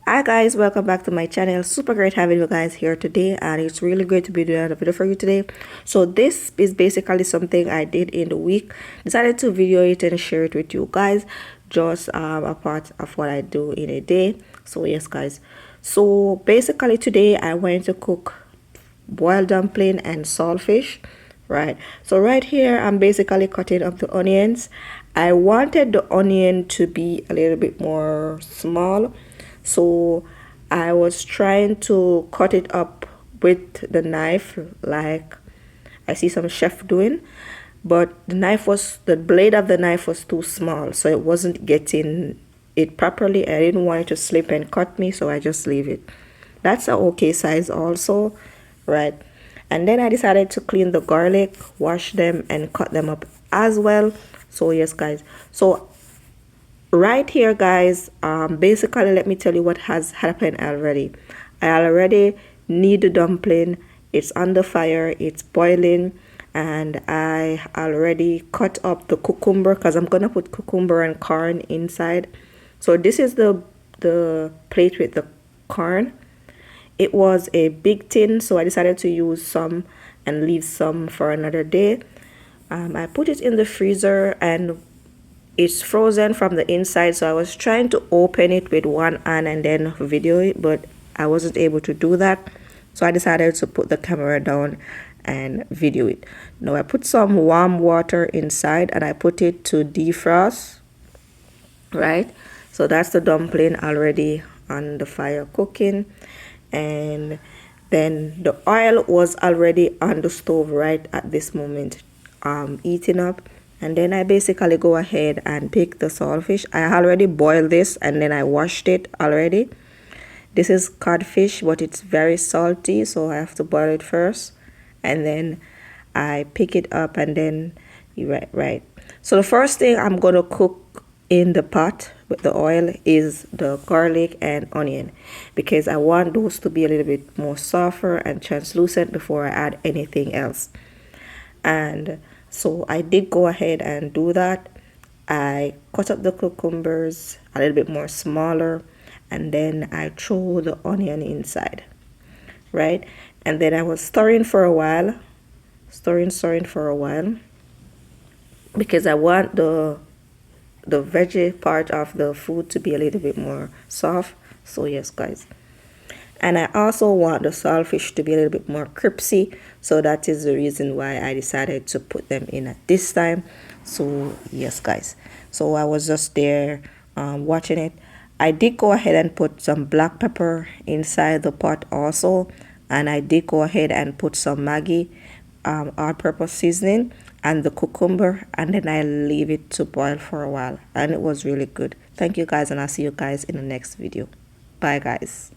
Hi guys, welcome back to my channel. Super great having you guys here today, and it's really great to be doing a video for you today. So this is basically something I did in the week. Decided to video it and share it with you guys, just a part of what I do in a day. So yes guys, so basically today I went to cook boiled dumpling and saltfish, right? So right here I'm basically cutting up the onions. I wanted the onion to be a little bit more small, so I was trying to cut it up with the knife like I see some chef doing, but the blade of the knife was too small, so it wasn't getting it properly. I didn't want it to slip and cut me, so I just leave it. That's a okay size also, right? And then I decided to clean the garlic, wash them, and cut them up as well. So yes guys, so right here guys, basically let me tell you what has happened already. I already knead the dumpling, it's on the fire, it's boiling, and I already cut up the cucumber because I'm gonna put cucumber and corn inside. So this is the plate with the corn. It was a big tin, so I decided to use some and leave some for another day. I put it in the freezer and it's frozen from the inside, so I was trying to open it with one hand and then video it, but I wasn't able to do that, so I decided to put the camera down and video it. Now I put some warm water inside and I put it to defrost, right? So that's the dumpling already on the fire cooking, and then the oil was already on the stove right at this moment, eating up. And then I basically go ahead and pick the saltfish. I already boiled this and then I washed it already. This is codfish, but it's very salty, so I have to boil it first, and then I pick it up and then right. So the first thing I'm gonna cook in the pot with the oil is the garlic and onion, because I want those to be a little bit more softer and translucent before I add anything else. And so I did go ahead and do that. I cut up the cucumbers a little bit more smaller, and then I throw the onion inside, right? And then I was stirring for a while, stirring for a while, because I want the veggie part of the food to be a little bit more soft. So yes guys, and I also want the saltfish to be a little bit more crispy, so that is the reason why I decided to put them in at this time. So yes guys, so I was just there watching it. I did go ahead and put some black pepper inside the pot also, and I did go ahead and put some Maggi all-purpose seasoning and the cucumber, and then I leave it to boil for a while, and it was really good. Thank you guys, and I'll see you guys in the next video. Bye guys.